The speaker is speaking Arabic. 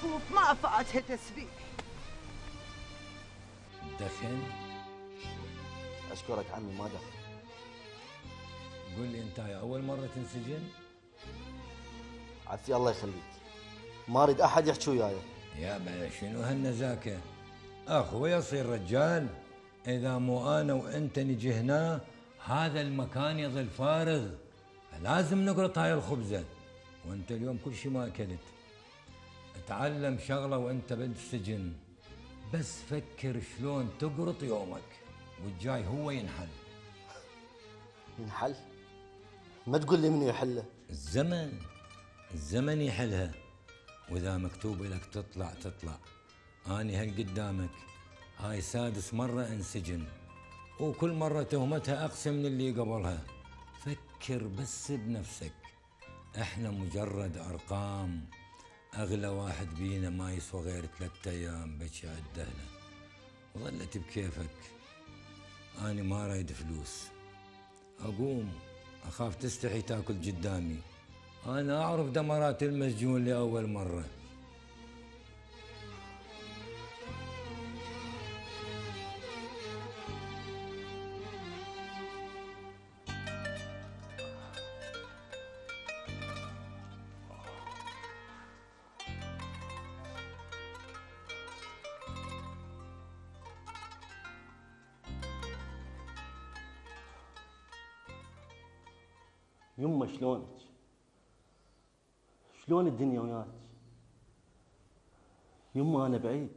الصفوف ما فاتها تسبيح. دخن؟ أشكرك عمي ما دخل. قول لي أنت هاي أول مرة تنسجن؟ عفي الله يخليك، ما أريد أحد يحكي وياي. يا بلا شنو هالنزاكة؟ أخوي يصير رجال، إذا مو أنا وأنت نجي هنا هذا المكان يظل فارغ، لازم نقرط هاي الخبزة، وأنت اليوم كل شي ما أكلت. اتعلم شغلة وأنت بالسجن، بس فكر شلون تقرط يومك والجاي هو ينحل. ينحل؟ ما تقول لي منو يحله؟ الزمن يحلها، وإذا مكتوب لك تطلع تطلع. أني هل قدامك هاي سادس مرة انسجن، وكل مرة تهمتها أقسى من اللي قبلها. فكر بس بنفسك، احنا مجرد أرقام. أغلى واحد بينا ما يسوى غير 3 أيام بكي عالدهلة، وظلت بكيفك. أنا ما رايد فلوس، أقوم أخاف تستحي تاكل قدامي. أنا أعرف دمرات المسجون لأول مرة. يمه شلونك؟ شلون الدنيا وياك؟ يمه أنا بعيد،